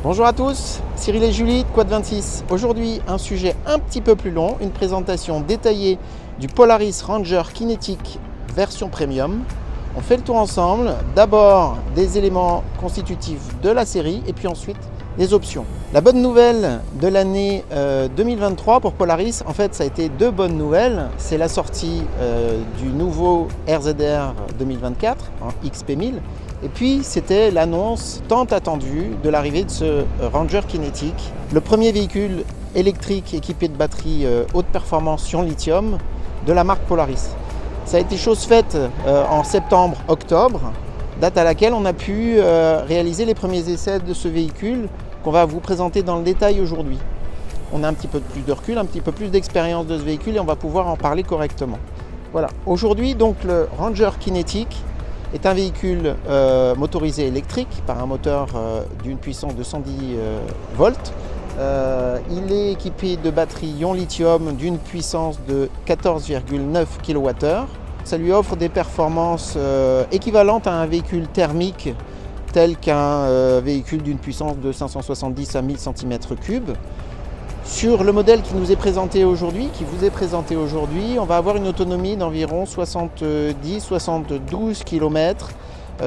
Bonjour à tous, Cyril et Julie de Quad26. Aujourd'hui, un sujet un petit peu plus long, une présentation détaillée du Polaris Ranger Kinetic version premium. On fait le tour ensemble, d'abord des éléments constitutifs de la série et puis ensuite des options. La bonne nouvelle de l'année 2023 pour Polaris, en fait ça a été deux bonnes nouvelles. C'est la sortie du nouveau RZR 2024 en XP1000. Et puis, c'était l'annonce tant attendue de l'arrivée de ce Ranger Kinetic, le premier véhicule électrique équipé de batterie haute performance ion lithium de la marque Polaris. Ça a été chose faite en septembre-octobre, date à laquelle on a pu réaliser les premiers essais de ce véhicule qu'on va vous présenter dans le détail aujourd'hui. On a un petit peu plus de recul, un petit peu plus d'expérience de ce véhicule et on va pouvoir en parler correctement. Voilà, aujourd'hui donc le Ranger Kinetic est un véhicule motorisé électrique par un moteur d'une puissance de 110 volts. Il est équipé de batteries ion lithium d'une puissance de 14,9 kWh. Ça lui offre des performances équivalentes à un véhicule thermique tel qu'un véhicule d'une puissance de 570 à 1000 cm3. Sur le modèle qui nous est présenté aujourd'hui, on va avoir une autonomie d'environ 70-72 km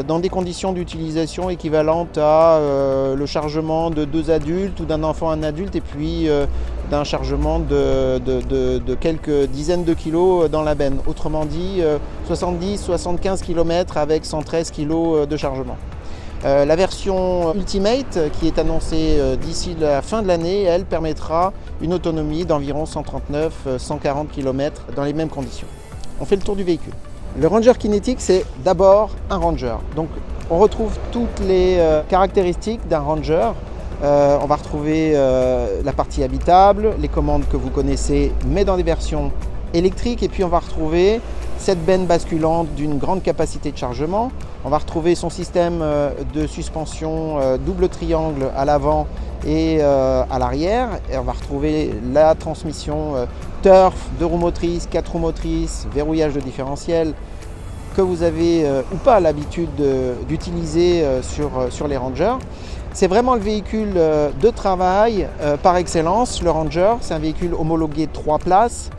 dans des conditions d'utilisation équivalentes à le chargement de deux adultes ou d'un enfant un adulte et puis d'un chargement de quelques dizaines de kilos dans la benne. Autrement dit, 70-75 km avec 113 kg de chargement. La version Ultimate qui est annoncée d'ici la fin de l'année, elle permettra une autonomie d'environ 139-140 km dans les mêmes conditions. On fait le tour du véhicule. Le Ranger Kinetic, c'est d'abord un Ranger. Donc on retrouve toutes les caractéristiques d'un Ranger. On va retrouver la partie habitable, les commandes que vous connaissez, mais dans des versions électriques. Et puis on va retrouver cette benne basculante d'une grande capacité de chargement. On va retrouver son système de suspension double triangle à l'avant et à l'arrière. Et on va retrouver la transmission Turf, 2 roues motrices, 4 roues motrices, verrouillage de différentiel que vous avez ou pas l'habitude d'utiliser sur les Rangers. C'est vraiment le véhicule de travail par excellence. Le Ranger, c'est un véhicule homologué 3 places.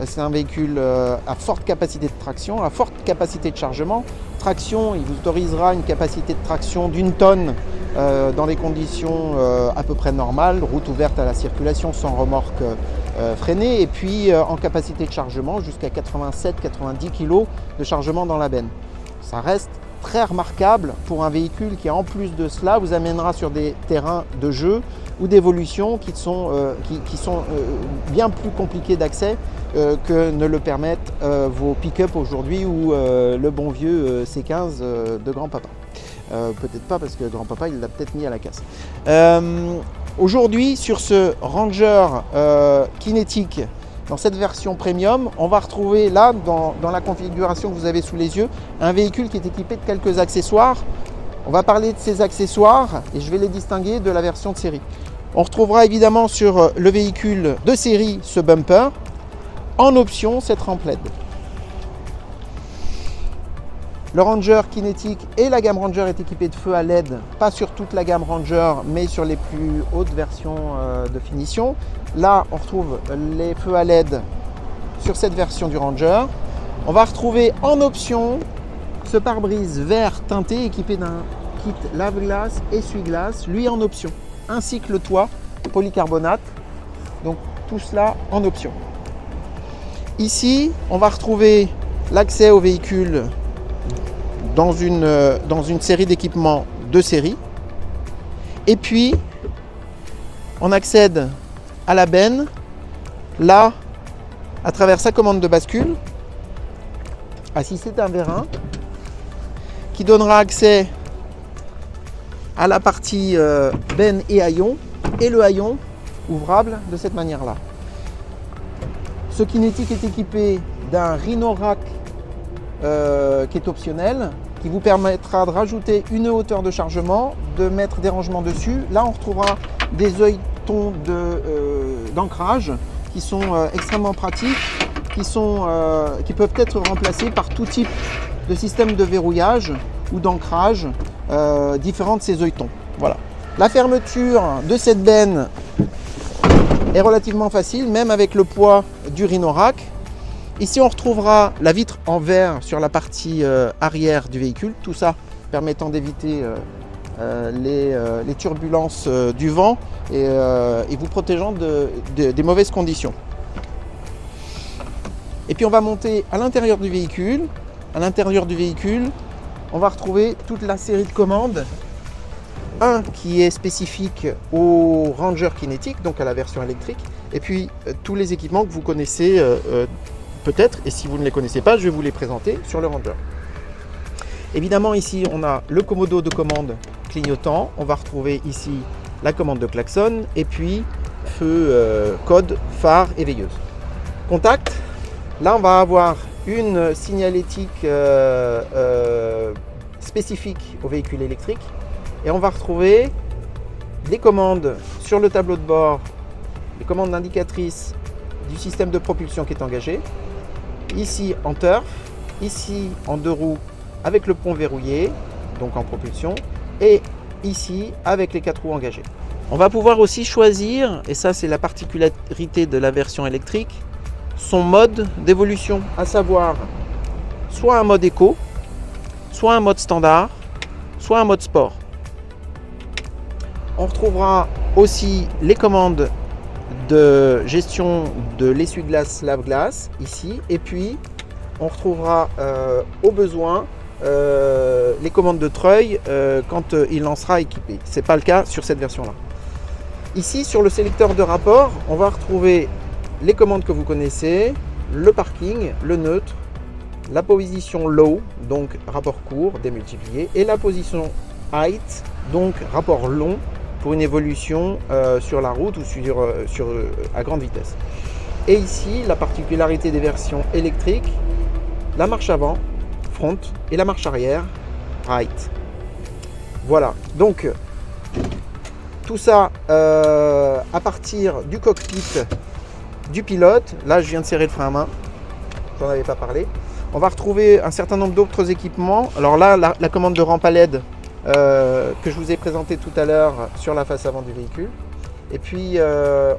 C'est un véhicule à forte capacité de traction, à forte capacité de chargement. Traction, il vous autorisera une capacité de traction d'1 tonne dans des conditions à peu près normales, route ouverte à la circulation sans remorque freinée. Et puis en capacité de chargement jusqu'à 87-90 kg de chargement dans la benne. Ça reste très remarquable pour un véhicule qui en plus de cela vous amènera sur des terrains de jeu ou d'évolution qui sont bien plus compliqués d'accès que ne le permettent vos pick-up aujourd'hui ou le bon vieux C15 de grand-papa. Peut-être pas parce que grand-papa il l'a peut-être mis à la casse. Aujourd'hui sur ce Ranger Kinetic, dans cette version premium, on va retrouver là, dans la configuration que vous avez sous les yeux, un véhicule qui est équipé de quelques accessoires. On va parler de ces accessoires et je vais les distinguer de la version de série. On retrouvera évidemment sur le véhicule de série ce bumper. En option, cette rampe LED. Le Ranger Kinetic et la gamme Ranger est équipé de feux à LED, pas sur toute la gamme Ranger, mais sur les plus hautes versions de finition. Là, on retrouve les feux à LED sur cette version du Ranger. On va retrouver en option ce pare-brise vert teinté équipé d'un kit lave-glace, essuie-glace, lui en option, ainsi que le toit polycarbonate. Donc tout cela en option. Ici, on va retrouver l'accès au véhicule dans une série d'équipements de série. Et puis, on accède à la benne, là, à travers sa commande de bascule. Ah, si c'est un vérin, qui donnera accès à la partie benne et haillon, et le haillon ouvrable de cette manière-là. Ce Kinetic est équipé d'un Rhino-Rack qui est optionnel, qui vous permettra de rajouter une hauteur de chargement, de mettre des rangements dessus. Là, on retrouvera des œilletons d'ancrage qui sont extrêmement pratiques, qui peuvent être remplacés par tout type de système de verrouillage ou d'ancrage différent de ces œilletons. Voilà. La fermeture de cette benne est relativement facile, même avec le poids du Rhino-Rack. Ici, on retrouvera la vitre en verre sur la partie arrière du véhicule. Tout ça permettant d'éviter les turbulences du vent et vous protégeant des mauvaises conditions. Et puis on va monter à l'intérieur du véhicule. À l'intérieur du véhicule, on va retrouver toute la série de commandes. Un qui est spécifique au Ranger Kinetic, donc à la version électrique. Et puis tous les équipements que vous connaissez peut-être. Et si vous ne les connaissez pas, je vais vous les présenter sur le Ranger. Évidemment, ici, on a le commodo de commande clignotant. On va retrouver ici la commande de klaxon. Et puis feu, code, phare et veilleuse. Contact. Là, on va avoir une signalétique spécifique au véhicule électrique et on va retrouver des commandes sur le tableau de bord, les commandes indicatrices du système de propulsion qui est engagé, ici en turf, ici en 2 roues avec le pont verrouillé, donc en propulsion, et ici avec les 4 roues engagées. On va pouvoir aussi choisir, et ça c'est la particularité de la version électrique, son mode d'évolution, à savoir soit un mode éco, soit un mode standard, soit un mode sport. On retrouvera aussi les commandes de gestion de l'essuie-glace lave-glace ici, et puis on retrouvera au besoin les commandes de treuil quand il en sera équipé. Ce n'est pas le cas sur cette version-là. Ici, sur le sélecteur de rapport, on va retrouver les commandes que vous connaissez, le parking, le neutre, la position low, donc rapport court démultiplié, et la position height, donc rapport long pour une évolution sur la route ou à grande vitesse. Et ici, la particularité des versions électriques, la marche avant, front, et la marche arrière, right. Voilà, donc tout ça à partir du cockpit du pilote. Là, je viens de serrer le frein à main, j'en avais pas parlé. On va retrouver un certain nombre d'autres équipements. Alors là, la commande de rampe à LED que je vous ai présentée tout à l'heure sur la face avant du véhicule. Et puis,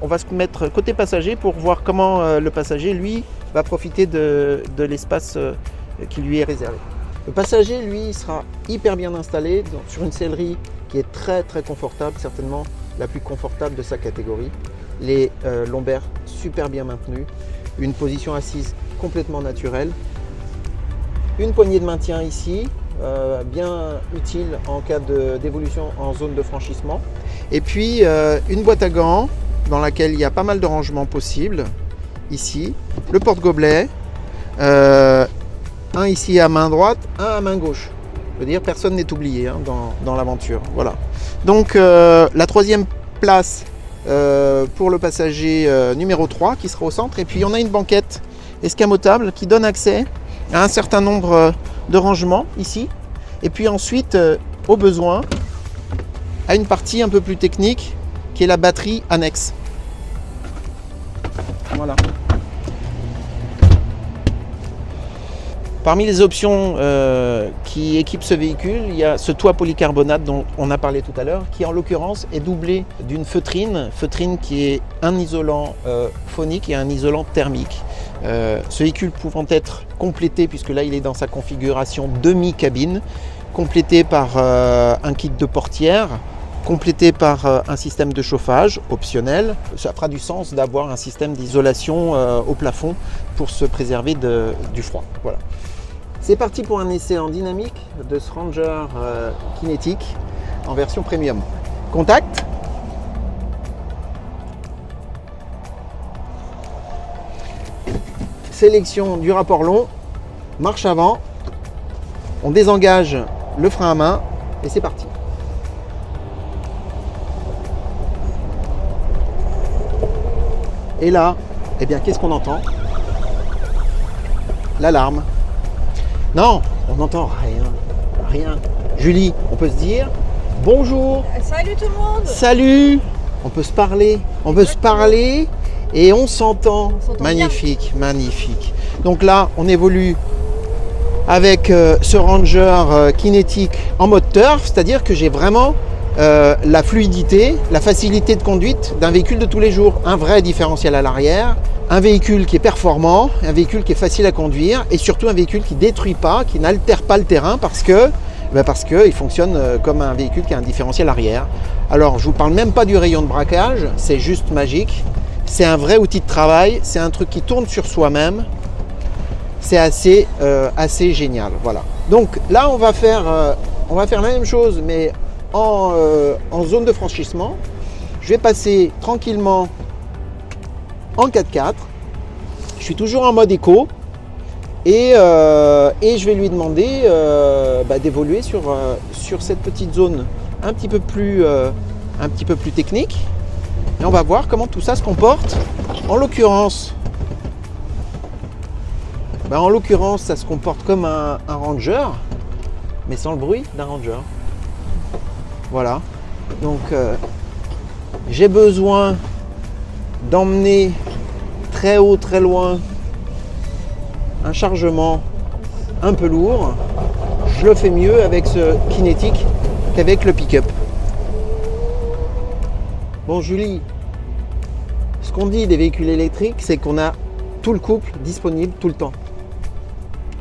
on va se mettre côté passager pour voir comment le passager, lui, va profiter de l'espace qui lui est réservé. Le passager, lui, sera hyper bien installé sur une sellerie qui est très très confortable, certainement la plus confortable de sa catégorie. Les lombaires super bien maintenus, une position assise complètement naturelle, une poignée de maintien ici, bien utile en cas d'évolution en zone de franchissement, et puis une boîte à gants dans laquelle il y a pas mal de rangements possibles, ici, le porte-gobelet, un ici à main droite, un à main gauche. Je veux dire, personne n'est oublié hein, dans l'aventure. Voilà. Donc la troisième place pour le passager numéro 3 qui sera au centre. Et puis on a une banquette escamotable qui donne accès à un certain nombre de rangements ici. Et puis ensuite, au besoin, à une partie un peu plus technique qui est la batterie annexe. Voilà. Parmi les options qui équipent ce véhicule, il y a ce toit polycarbonate dont on a parlé tout à l'heure, qui en l'occurrence est doublé d'une feutrine qui est un isolant phonique et un isolant thermique. Ce véhicule pouvant être complété, puisque là il est dans sa configuration demi-cabine, complété par un kit de portière, complété par un système de chauffage optionnel. Ça fera du sens d'avoir un système d'isolation au plafond pour se préserver du froid. Voilà. C'est parti pour un essai en dynamique de ce Ranger Kinetic en version premium. Contact. Sélection du rapport long, marche avant, on désengage le frein à main et c'est parti. Et là, eh bien, qu'est-ce qu'on entend? L'alarme. Non, on n'entend rien. Julie, on peut se dire bonjour. Salut tout le monde. Salut. On peut se parler. On peut se parler et on s'entend. Magnifique, bien. Magnifique. Donc là, on évolue avec ce Ranger Kinetic en mode turf, c'est-à-dire que j'ai vraiment la fluidité, la facilité de conduite d'un véhicule de tous les jours. Un vrai différentiel à l'arrière, un véhicule qui est performant, un véhicule qui est facile à conduire et surtout un véhicule qui ne détruit pas, qui n'altère pas le terrain parce qu'il fonctionne comme un véhicule qui a un différentiel arrière. Alors je ne vous parle même pas du rayon de braquage, c'est juste magique. C'est un vrai outil de travail, c'est un truc qui tourne sur soi-même. C'est assez génial. Voilà. Donc là on va faire la même chose mais en zone de franchissement. Je vais passer tranquillement en 4x4. Je suis toujours en mode éco et je vais lui demander d'évoluer sur cette petite zone un petit peu plus technique et on va voir comment tout ça se comporte. En l'occurrence ça se comporte comme un Ranger mais sans le bruit d'un Ranger. Voilà, donc j'ai besoin d'emmener très haut, très loin un chargement un peu lourd. Je le fais mieux avec ce kinétique qu'avec le pick-up. Bon Julie, ce qu'on dit des véhicules électriques, c'est qu'on a tout le couple disponible tout le temps.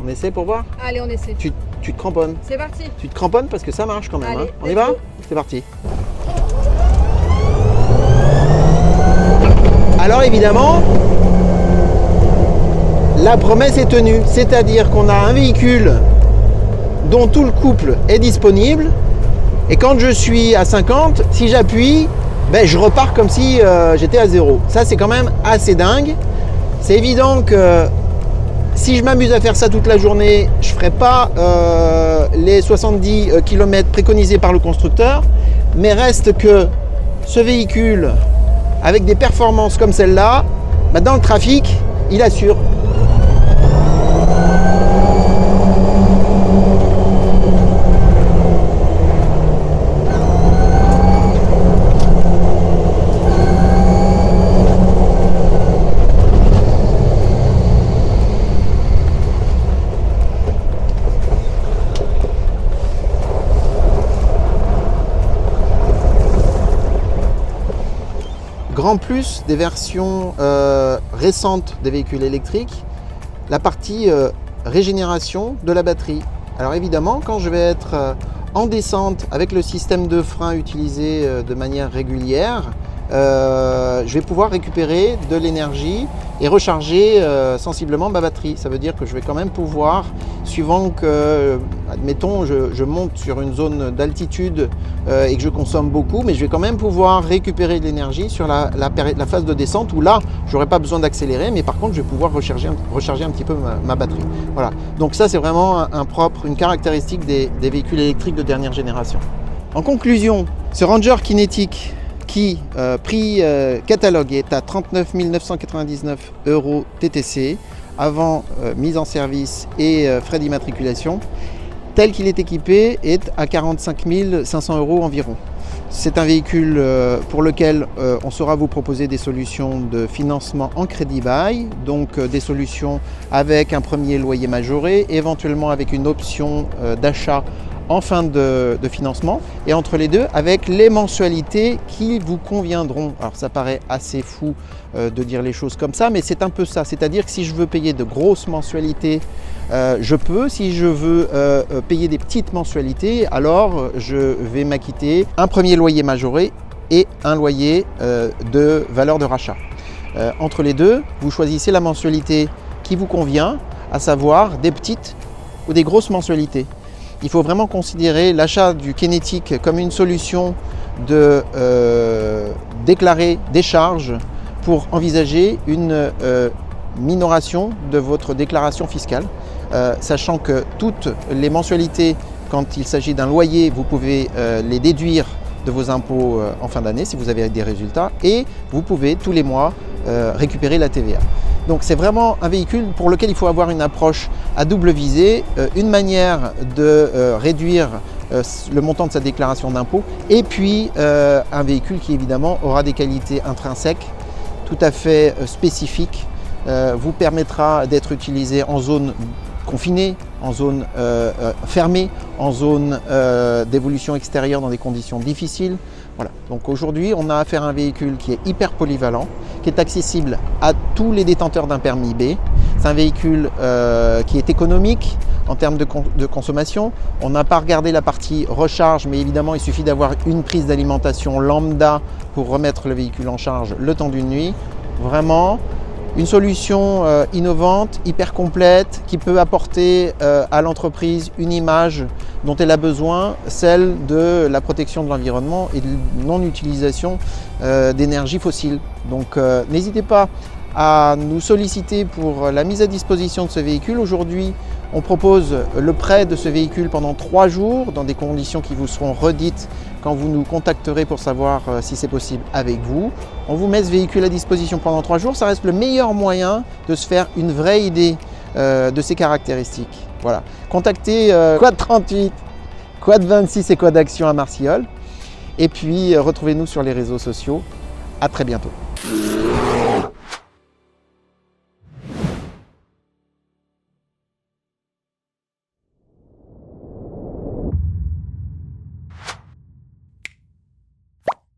On essaie pour voir? Allez, on essaie. Tu te cramponnes? C'est parti. Tu te cramponnes parce que ça marche quand même. Allez, hein. On y va? C'est parti. Alors évidemment, la promesse est tenue. C'est-à-dire qu'on a un véhicule dont tout le couple est disponible. Et quand je suis à 50, si j'appuie, je repars comme si j'étais à 0. Ça, c'est quand même assez dingue. C'est évident que si je m'amuse à faire ça toute la journée, je ne ferai pas les 70 km préconisés par le constructeur, mais reste que ce véhicule, avec des performances comme celle-là, dans le trafic, il assure. Grand plus des versions récentes des véhicules électriques, la partie régénération de la batterie. Alors évidemment, quand je vais être en descente avec le système de frein utilisé de manière régulière, je vais pouvoir récupérer de l'énergie et recharger sensiblement ma batterie. Ça veut dire que je vais quand même pouvoir, suivant que, admettons, je monte sur une zone d'altitude et que je consomme beaucoup, mais je vais quand même pouvoir récupérer de l'énergie sur la phase de descente où là, je n'aurai pas besoin d'accélérer, mais par contre, je vais pouvoir recharger un petit peu ma batterie. Voilà. Donc ça, c'est vraiment une caractéristique des véhicules électriques de dernière génération. En conclusion, ce Ranger kinétique qui, prix catalogue, est à 39 999 € TTC, avant mise en service et frais d'immatriculation, tel qu'il est équipé, est à 45 500 € environ. C'est un véhicule pour lequel on saura vous proposer des solutions de financement en crédit bail, donc des solutions avec un premier loyer majoré, éventuellement avec une option d'achat en fin de financement, et entre les deux avec les mensualités qui vous conviendront. Alors ça paraît assez fou de dire les choses comme ça, mais c'est un peu ça, c'est-à-dire que si je veux payer de grosses mensualités, je peux. Si je veux payer des petites mensualités, alors je vais m'acquitter un premier loyer majoré et un loyer de valeur de rachat. Entre les deux, vous choisissez la mensualité qui vous convient, à savoir des petites ou des grosses mensualités. Il faut vraiment considérer l'achat du Kinétique comme une solution de déclarer des charges pour envisager une minoration de votre déclaration fiscale, sachant que toutes les mensualités, quand il s'agit d'un loyer, vous pouvez les déduire de vos impôts en fin d'année si vous avez des résultats, et vous pouvez tous les mois récupérer la TVA. Donc c'est vraiment un véhicule pour lequel il faut avoir une approche à double visée, une manière de réduire le montant de sa déclaration d'impôt, et puis un véhicule qui évidemment aura des qualités intrinsèques tout à fait spécifiques, vous permettra d'être utilisé en zone confinée, en zone fermée, en zone d'évolution extérieure dans des conditions difficiles. Voilà. Donc aujourd'hui, on a affaire à un véhicule qui est hyper polyvalent, qui est accessible à tous les détenteurs d'un permis B. C'est un véhicule qui est économique en termes de consommation. On n'a pas regardé la partie recharge, mais évidemment, il suffit d'avoir une prise d'alimentation lambda pour remettre le véhicule en charge le temps d'une nuit. Vraiment, une solution innovante, hyper complète, qui peut apporter à l'entreprise une image dont elle a besoin, celle de la protection de l'environnement et de non-utilisation d'énergie fossile. Donc n'hésitez pas à nous solliciter pour la mise à disposition de ce véhicule. Aujourd'hui, on propose le prêt de ce véhicule pendant 3 jours dans des conditions qui vous seront redites quand vous nous contacterez pour savoir si c'est possible avec vous. On vous met ce véhicule à disposition pendant 3 jours. Ça reste le meilleur moyen de se faire une vraie idée de ses caractéristiques. Voilà. Contactez Quad 38, Quad 26 et Quad Action à Marciol. Et puis retrouvez-nous sur les réseaux sociaux. À très bientôt.